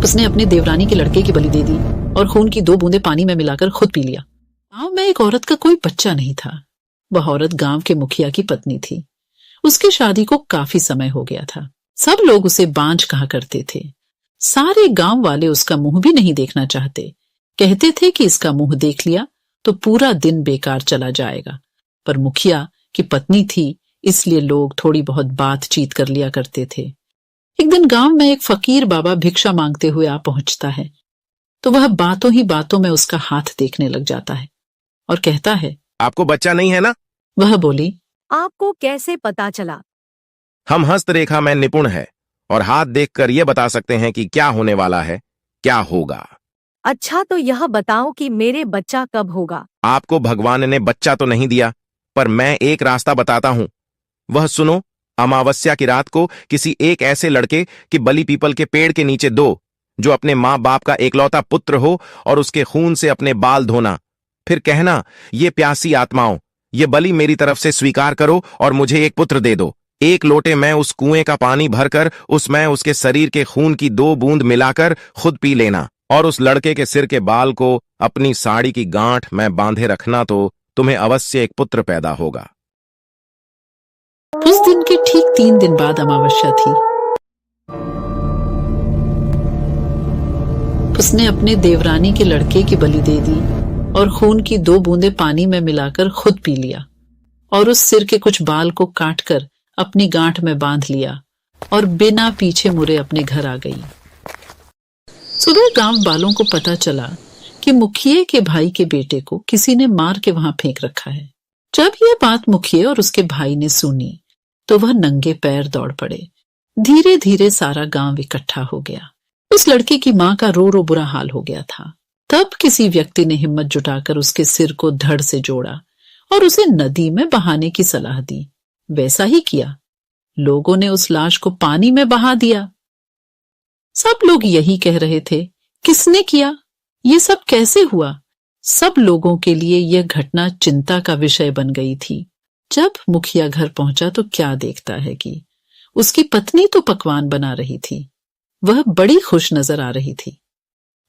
उसने अपने देवरानी के लड़के की बलि दे दी और खून की 2 बूंदें पानी में मिलाकर खुद पी लिया। गांव में एक औरत का कोई बच्चा नहीं था। वह औरत गांव के मुखिया की पत्नी थी। उसकी शादी को काफी समय हो गया था। सब लोग उसे बांझ कहा करते थे। सारे गांव वाले उसका मुंह भी नहीं देखना चाहते। कहते थे कि इसका मुंह देख लिया तो पूरा दिन बेकार चला जाएगा। पर मुखिया की पत्नी थी, इसलिए लोग थोड़ी बहुत बातचीत कर लिया करते थे। एक दिन गांव में एक फकीर बाबा भिक्षा मांगते हुए आ पहुंचता है तो वह बातों ही बातों में उसका हाथ देखने लग जाता है और कहता है, आपको बच्चा नहीं है ना? वह बोली, आपको कैसे पता चला? हम हस्तरेखा में निपुण है और हाथ देखकर यह बता सकते हैं कि क्या होने वाला है, क्या होगा। अच्छा, तो यह बताओ कि मेरे बच्चा कब होगा? आपको भगवान ने बच्चा तो नहीं दिया, पर मैं एक रास्ता बताता हूं। वह सुनो, अमावस्या की रात को किसी एक ऐसे लड़के की बलि पीपल के पेड़ के नीचे दो जो अपने माँ बाप का एकलौता पुत्र हो, और उसके खून से अपने बाल धोना। फिर कहना, ये प्यासी आत्माओं, ये बलि मेरी तरफ से स्वीकार करो और मुझे एक पुत्र दे दो। 1 लोटे में उस कुएं का पानी भरकर उसमें उसके शरीर के खून की 2 बूंद मिलाकर खुद पी लेना और उस लड़के के सिर के बाल को अपनी साड़ी की गांठ में बांधे रखना, तो तुम्हें अवश्य एक पुत्र पैदा होगा। उस दिन के ठीक 3 दिन बाद अमावस्या थी। उसने अपने देवरानी के लड़के की बलि दे दी और खून की 2 बूंदें पानी में मिलाकर खुद पी लिया और उस सिर के कुछ बाल को काटकर अपनी गांठ में बांध लिया और बिना पीछे मुड़े अपने घर आ गई। सुबह गांव वालों को पता चला कि मुखिए के भाई के बेटे को किसी ने मार के वहां फेंक रखा है। जब यह बात मुखिए और उसके भाई ने सुनी तो वह नंगे पैर दौड़ पड़े। धीरे धीरे सारा गांव इकट्ठा हो गया। उस लड़के की मां का रो रो बुरा हाल हो गया था। तब किसी व्यक्ति ने हिम्मत जुटाकर उसके सिर को धड़ से जोड़ा और उसे नदी में बहाने की सलाह दी। वैसा ही किया। लोगों ने उस लाश को पानी में बहा दिया। सब लोग यही कह रहे थे, किसने किया? ये सब कैसे हुआ? सब लोगों के लिए यह घटना चिंता का विषय बन गई थी। जब मुखिया घर पहुंचा तो क्या देखता है कि उसकी पत्नी तो पकवान बना रही थी। वह बड़ी खुश नजर आ रही थी।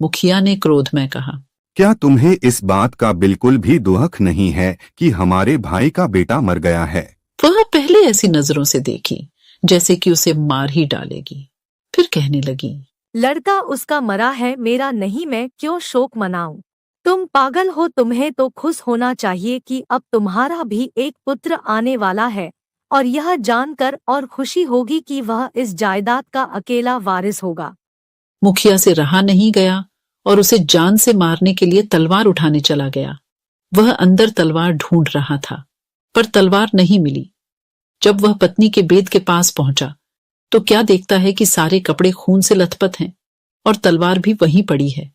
मुखिया ने क्रोध में कहा, क्या तुम्हें इस बात का बिल्कुल भी दुख नहीं है कि हमारे भाई का बेटा मर गया है? वह पहले ऐसी नजरों से देखी जैसे कि उसे मार ही डालेगी। फिर कहने लगी, लड़का उसका मरा है, मेरा नहीं, मैं क्यों शोक मनाऊं? तुम पागल हो। तुम्हें तो खुश होना चाहिए कि अब तुम्हारा भी एक पुत्र आने वाला है, और यह जानकर और खुशी होगी कि वह इस जायदाद का अकेला वारिस होगा। मुखिया से रहा नहीं गया और उसे जान से मारने के लिए तलवार उठाने चला गया। वह अंदर तलवार ढूंढ रहा था पर तलवार नहीं मिली। जब वह पत्नी के बेद के पास पहुंचा तो क्या देखता है कि सारे कपड़े खून से लथपथ हैं और तलवार भी वहीं पड़ी है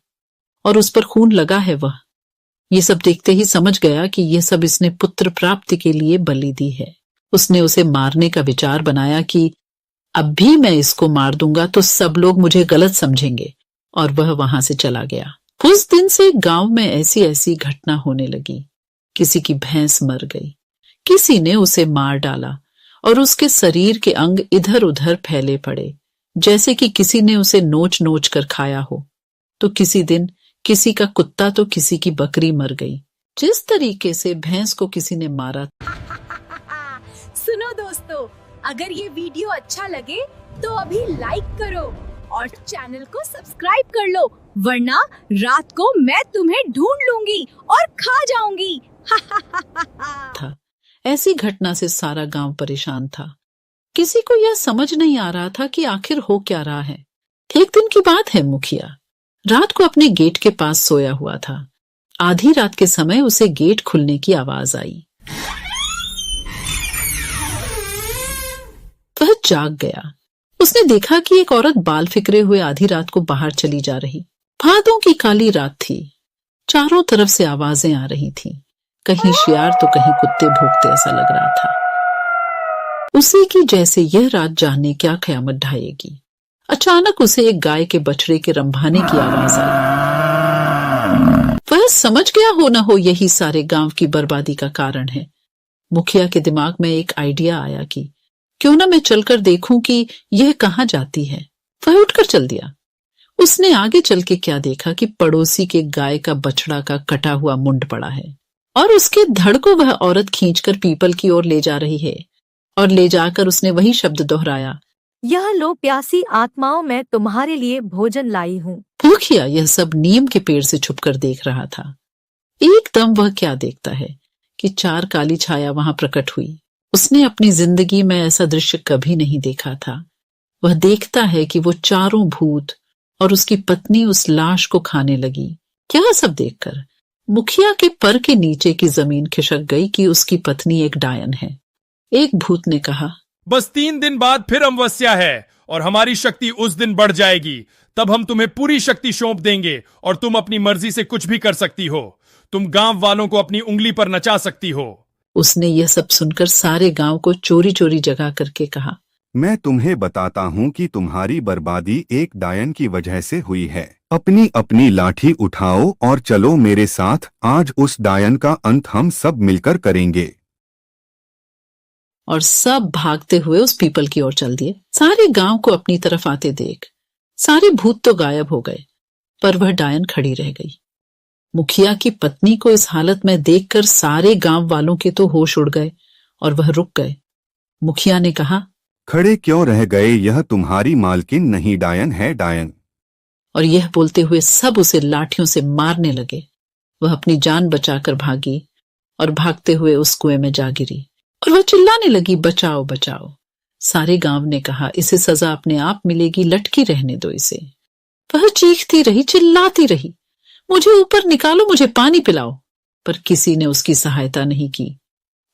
और उस पर खून लगा है। वह ये सब देखते ही समझ गया कि यह सब इसने पुत्र प्राप्ति के लिए बलि दी है। उसने उसे मारने का विचार बनाया कि अब भी मैं इसको मार दूंगा तो सब लोग मुझे गलत समझेंगे, और वह वहां से चला गया। उस दिन से गांव में ऐसी ऐसी घटना होने लगी। किसी की भैंस मर गई, किसी ने उसे मार डाला और उसके शरीर के अंग इधर उधर फैले पड़े जैसे कि किसी ने उसे नोच नोच कर खाया हो। तो किसी दिन किसी का कुत्ता तो किसी की बकरी मर गई। जिस तरीके से भैंस को किसी ने मारा। सुनो दोस्तों, अगर ये वीडियो अच्छा लगे तो अभी लाइक करो और चैनल को सब्सक्राइब कर लो, वरना रात को मैं तुम्हें ढूंढ लूंगी और खा जाऊंगी। था। ऐसी घटना से सारा गांव परेशान था। किसी को यह समझ नहीं आ रहा था कि आखिर हो क्या रहा है। एक दिन की बात है, मुखिया रात को अपने गेट के पास सोया हुआ था। आधी रात के समय उसे गेट खुलने की आवाज आई। वह जाग गया। उसने देखा कि एक औरत बाल फिकरे हुए आधी रात को बाहर चली जा रही। भादों की काली रात थी। चारों तरफ से आवाजें आ रही थीं। कहीं शियार तो कहीं कुत्ते भौंकते ऐसा लग रहा था। उसी की जैसे यह रात जाने क्या कयामत ढाएगी। अचानक उसे एक गाय के बछड़े के रंभाने की आवाज आई। वह समझ गया हो न हो यही सारे गांव की बर्बादी का कारण है। मुखिया के दिमाग में एक आइडिया आया कि क्यों ना मैं चलकर देखूं कि यह कहां जाती है। वह उठकर चल दिया। उसने आगे चल के क्या देखा कि पड़ोसी के गाय का बछड़ा का कटा हुआ मुंड पड़ा है और उसके धड़ को वह औरत खींचकर पीपल की ओर ले जा रही है। और ले जाकर उसने वही शब्द दोहराया, यह लो प्यासी आत्माओं, मैं तुम्हारे लिए भोजन लाई हूँ। मुखिया यह सब नीम के पेड़ से छुपकर देख रहा था। एकदम वह क्या देखता है कि 4 काली छाया वहां प्रकट हुई। उसने अपनी जिंदगी में ऐसा दृश्य कभी नहीं देखा था। वह देखता है कि वो चारों भूत और उसकी पत्नी उस लाश को खाने लगी। क्या सब देखकर मुखिया के पर के नीचे की जमीन खिसक गई कि उसकी पत्नी एक डायन है। एक भूत ने कहा, बस 3 दिन बाद फिर अमावस्या है और हमारी शक्ति उस दिन बढ़ जाएगी। तब हम तुम्हें पूरी शक्ति सौंप देंगे और तुम अपनी मर्जी से कुछ भी कर सकती हो। तुम गांव वालों को अपनी उंगली पर नचा सकती हो। उसने यह सब सुनकर सारे गांव को चोरी चोरी जगा करके कहा, मैं तुम्हें बताता हूँ कि तुम्हारी बर्बादी एक डायन की वजह से हुई है। अपनी अपनी लाठी उठाओ और चलो मेरे साथ। आज उस डायन का अंत हम सब मिलकर करेंगे। और सब भागते हुए उस पीपल की ओर चल दिए। सारे गांव को अपनी तरफ आते देख सारे भूत तो गायब हो गए, पर वह डायन खड़ी रह गई। मुखिया की पत्नी को इस हालत में देखकर सारे गांव वालों के तो होश उड़ गए और वह रुक गए। मुखिया ने कहा, खड़े क्यों रह गए? यह तुम्हारी मालकिन नहीं, डायन है, डायन। और यह बोलते हुए सब उसे लाठियों से मारने लगे। वह अपनी जान बचाकर भागी और भागते हुए उस कुएं में जा गिरी और वह चिल्लाने लगी, बचाओ बचाओ। सारे गांव ने कहा, इसे सजा अपने आप मिलेगी, लटकी रहने दो इसे। वह चीखती रही, चिल्लाती रही, मुझे ऊपर निकालो, मुझे पानी पिलाओ। पर किसी ने उसकी सहायता नहीं की।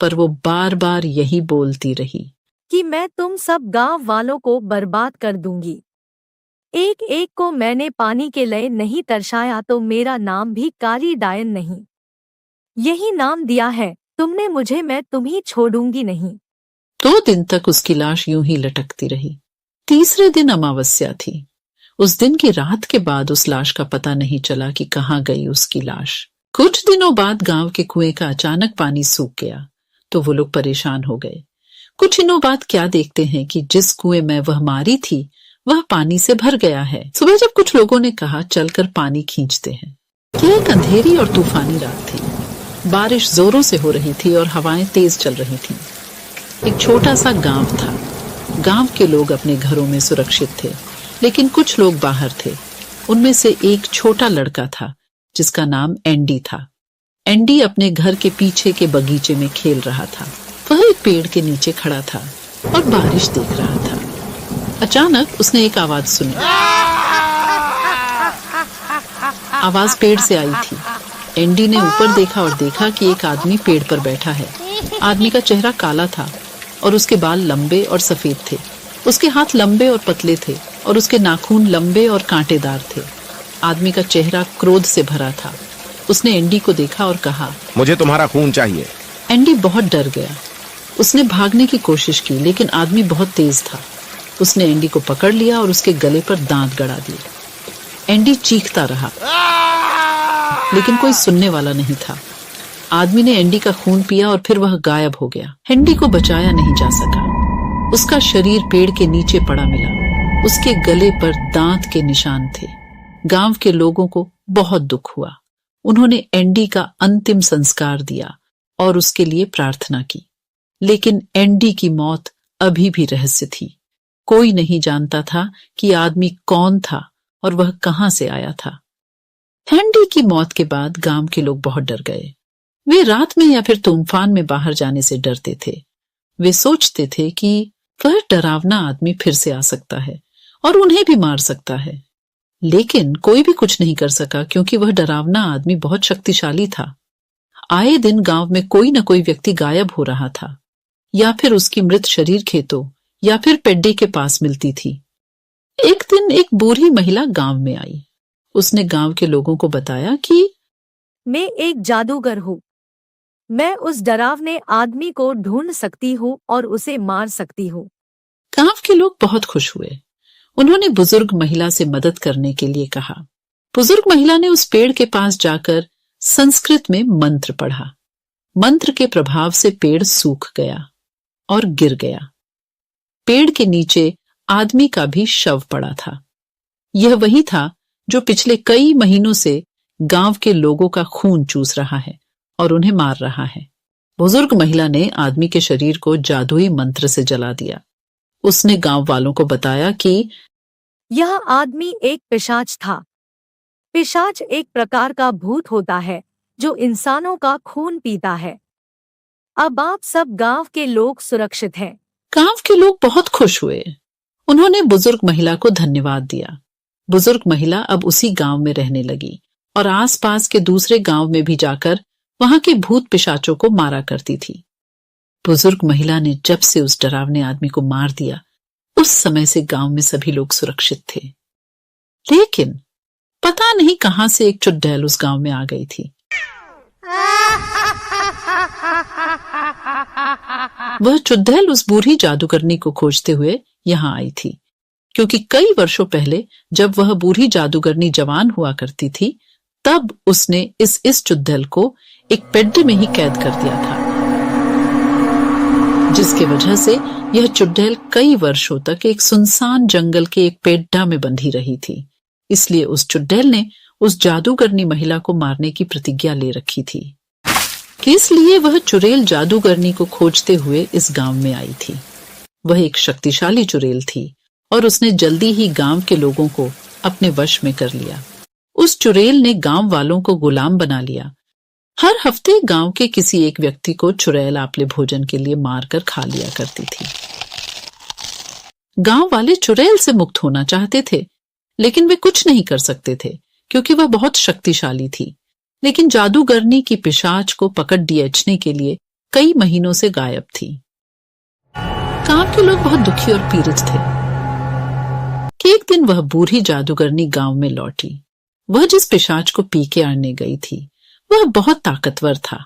पर वो बार बार यही बोलती रही कि मैं तुम सब गांव वालों को बर्बाद कर दूंगी। एक एक को मैंने पानी के लिए नहीं तरसाया तो मेरा नाम भी काली डायन नहीं। यही नाम दिया है तुमने मुझे, मैं तुम्हें छोड़ूंगी नहीं। 2 दिन तक उसकी लाश यूं ही लटकती रही। तीसरे दिन अमावस्या थी। उस दिन की रात के बाद उस लाश का पता नहीं चला कि कहाँ गई उसकी लाश। कुछ दिनों बाद गांव के कुएं का अचानक पानी सूख गया तो वो लोग परेशान हो गए। कुछ दिनों बाद क्या देखते हैं कि जिस कुएं में वह मारी थी वह पानी से भर गया है। सुबह जब कुछ लोगों ने कहा चलकर पानी खींचते हैं, यह एक अंधेरी और तूफानी रात थी। बारिश जोरों से हो रही थी और हवाएं तेज चल रही थीं। एक छोटा सा गांव था। गांव के लोग अपने घरों में सुरक्षित थे, लेकिन कुछ लोग बाहर थे। उनमें से एक छोटा लड़का था जिसका नाम एंडी था। एंडी अपने घर के पीछे के बगीचे में खेल रहा था। वह एक पेड़ के नीचे खड़ा था और बारिश देख रहा था। अचानक उसने एक आवाज सुनी। आवाज पेड़ से आई थी। एंडी ने ऊपर देखा और देखा कि एक आदमी पेड़ पर बैठा है। आदमी का चेहरा काला था और उसके बाल लंबे और सफेद थे। उसके हाथ लंबे और पतले थे और उसके नाखून लंबे और कांटेदार थे। आदमी का चेहरा क्रोध से भरा था। उसने एंडी को देखा और कहा, मुझे तुम्हारा खून चाहिए। एंडी बहुत डर गया। उसने भागने की कोशिश की, लेकिन आदमी बहुत तेज था। उसने एंडी को पकड़ लिया और उसके गले पर दांत गड़ा दिए। एंडी चीखता रहा, लेकिन कोई सुनने वाला नहीं था। आदमी ने एंडी का खून पिया और फिर वह गायब हो गया। एंडी को बचाया नहीं जा सका। उसका शरीर पेड़ के नीचे पड़ा मिला। उसके गले पर दांत के निशान थे। गांव के लोगों को बहुत दुख हुआ। उन्होंने एंडी का अंतिम संस्कार दिया और उसके लिए प्रार्थना की। लेकिन एंडी की मौत अभी भी रहस्य थी। कोई नहीं जानता था कि आदमी कौन था और वह कहां से आया था। एंडी की मौत के बाद गांव के लोग बहुत डर गए। वे रात में या फिर तूफान में बाहर जाने से डरते थे। वे सोचते थे कि वह डरावना आदमी फिर से आ सकता है और उन्हें भी मार सकता है। लेकिन कोई भी कुछ नहीं कर सका क्योंकि वह डरावना आदमी बहुत शक्तिशाली था। आए दिन गांव में कोई न कोई व्यक्ति गायब हो रहा था, या फिर उसकी मृत शरीर खेतों या फिर पेड्डे के पास मिलती थी। एक दिन एक बूढ़ी महिला गांव में आई। उसने गांव के लोगों को बताया कि मैं एक जादूगर हूँ। मैं उस डरावने आदमी को ढूंढ सकती हूँ और उसे मार सकती हूँ। गांव के लोग बहुत खुश हुए। उन्होंने बुजुर्ग महिला से मदद करने के लिए कहा। बुजुर्ग महिला ने उस पेड़ के पास जाकर संस्कृत में मंत्र पढ़ा। मंत्र के प्रभाव से पेड़ सूख गया और गिर गया। पेड़ के नीचे आदमी का भी शव पड़ा था। यह वही था जो पिछले कई महीनों से गांव के लोगों का खून चूस रहा है और उन्हें मार रहा है। बुजुर्ग महिला ने आदमी के शरीर को जादुई मंत्र से जला दिया। उसने गांव वालों को बताया कि यह आदमी एक पिशाच था। पिशाच एक प्रकार का भूत होता है जो इंसानों का खून पीता है। अब आप सब गांव के लोग सुरक्षित हैं। गांव के लोग बहुत खुश हुए। उन्होंने बुजुर्ग महिला को धन्यवाद दिया। बुजुर्ग महिला अब उसी गांव में रहने लगी और आसपास के दूसरे गांव में भी जाकर वहां के भूत पिशाचों को मारा करती थी। बुजुर्ग महिला ने जब से उस डरावने आदमी को मार दिया, उस समय से गांव में सभी लोग सुरक्षित थे। लेकिन पता नहीं कहां से एक चुड़ैल उस गांव में आ गई थी। वह चुड़ैल उस बूढ़ी जादूगरनी को खोजते हुए यहाँ आई थी, क्योंकि कई वर्षों पहले जब वह बूढ़ी जादूगरनी जवान हुआ करती थी, तब उसने इस चुड़ैल को एक पेड्डे में ही कैद कर दिया था, जिसके वजह से यह चुड़ैल कई वर्षों तक एक सुनसान जंगल के एक पेड्डा में बंधी रही थी। इसलिए उस चुड़ैल ने उस जादूगरनी महिला को मारने की प्रतिज्ञा ले रखी थी। इसलिए वह चुड़ैल जादूगरनी को खोजते हुए इस गांव में आई थी। वह एक शक्तिशाली चुड़ैल थी और उसने जल्दी ही गांव के लोगों को अपने वश में कर लिया। उस चुड़ैल ने गांव वालों को गुलाम बना लिया। हर हफ्ते गांव के किसी एक व्यक्ति को चुड़ैल आपले भोजन के लिए मारकर खा लिया करती थी। गांव वाले चुड़ैल से मुक्त होना चाहते थे, लेकिन वे कुछ नहीं कर सकते थे क्योंकि वह बहुत शक्तिशाली थी। लेकिन जादूगरनी की पिशाच को पकड़ दियचने के लिए कई महीनों से गायब थी। गांव के लोग बहुत दुखी और पीड़ित थे कि एक दिन वह बूढ़ी जादूगरनी गांव में लौटी। वह जिस पिशाच को पी के आने गई थी, वह बहुत ताकतवर था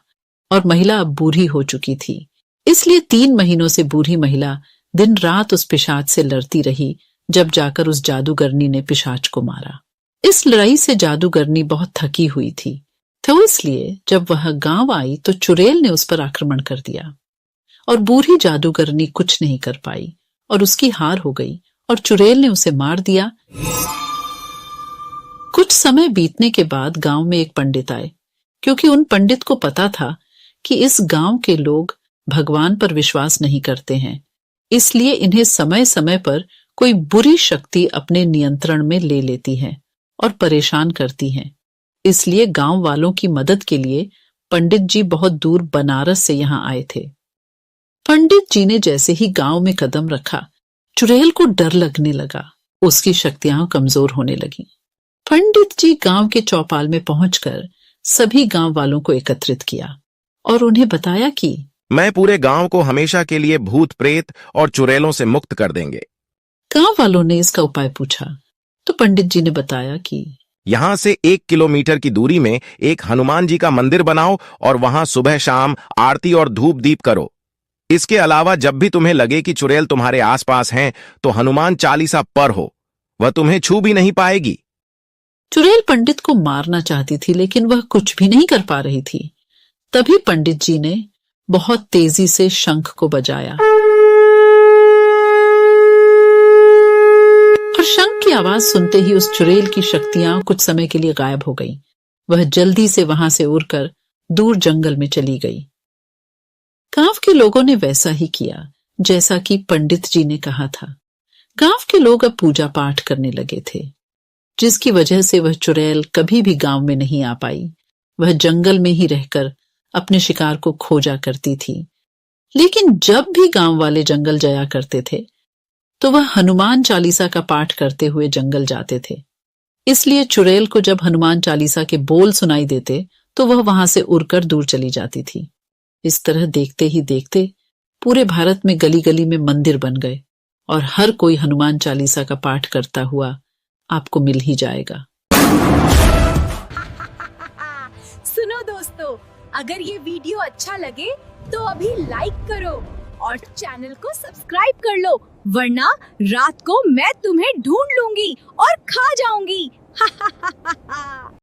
और महिला अब बूढ़ी हो चुकी थी। इसलिए 3 महीनों से बूढ़ी महिला दिन रात उस पिशाच से लड़ती रही, जब जाकर उस जादूगरनी ने पिशाच को मारा। इस लड़ाई से जादूगरनी बहुत थकी हुई थी, तो इसलिए जब वह गांव आई तो चुड़ैल ने उस पर आक्रमण कर दिया और बूढ़ी जादूगरनी कुछ नहीं कर पाई और उसकी हार हो गई और चुड़ैल ने उसे मार दिया। कुछ समय बीतने के बाद गांव में एक पंडित आए, क्योंकि उन पंडित को पता था कि इस गांव के लोग भगवान पर विश्वास नहीं करते हैं, इसलिए इन्हें समय समय पर कोई बुरी शक्ति अपने नियंत्रण में ले लेती है और परेशान करती है। इसलिए गांव वालों की मदद के लिए पंडित जी बहुत दूर बनारस से यहाँ आए थे। पंडित जी ने जैसे ही गांव में कदम रखा, चुड़ैल को डर लगने लगा। उसकी शक्तियां कमजोर होने लगीं। पंडित जी गांव के चौपाल में पहुंचकर सभी गांव वालों को एकत्रित किया और उन्हें बताया कि मैं पूरे गांव को हमेशा के लिए भूत प्रेत और चुड़ैलों से मुक्त कर देंगे। गांव वालों ने इसका उपाय पूछा तो पंडित जी ने बताया कि यहाँ से 1 किलोमीटर की दूरी में एक हनुमान जी का मंदिर बनाओ और वहां सुबह शाम आरती और धूप दीप करो। इसके अलावा जब भी तुम्हें लगे कि चुड़ैल तुम्हारे आसपास हैं, तो हनुमान चालीसा पर हो, वह तुम्हें छू भी नहीं पाएगी। चुड़ैल पंडित को मारना चाहती थी, लेकिन वह कुछ भी नहीं कर पा रही थी। तभी पंडित जी ने बहुत तेजी से शंख को बजाया और शंख की आवाज सुनते ही उस चुड़ैल की शक्तियां कुछ समय के लिए गायब हो गईं। वह जल्दी से वहां से उड़कर दूर जंगल में चली गई। गांव के लोगों ने वैसा ही किया जैसा कि पंडित जी ने कहा था। गांव के लोग अब पूजा पाठ करने लगे थे, जिसकी वजह से वह चुड़ैल कभी भी गांव में नहीं आ पाई। वह जंगल में ही रहकर अपने शिकार को खोजा करती थी। लेकिन जब भी गांव वाले जंगल जाया करते थे तो वह हनुमान चालीसा का पाठ करते हुए जंगल जाते थे। इसलिए चुड़ैल को जब हनुमान चालीसा के बोल सुनाई देते तो वह वहां से उड़कर दूर चली जाती थी। इस तरह देखते ही देखते पूरे भारत में गली गली में मंदिर बन गए और हर कोई हनुमान चालीसा का पाठ करता हुआ आपको मिल ही जाएगा। सुनो दोस्तों, अगर ये वीडियो अच्छा लगे तो अभी लाइक करो और चैनल को सब्सक्राइब कर लो, वरना रात को मैं तुम्हें ढूंढ लूंगी और खा जाऊंगी।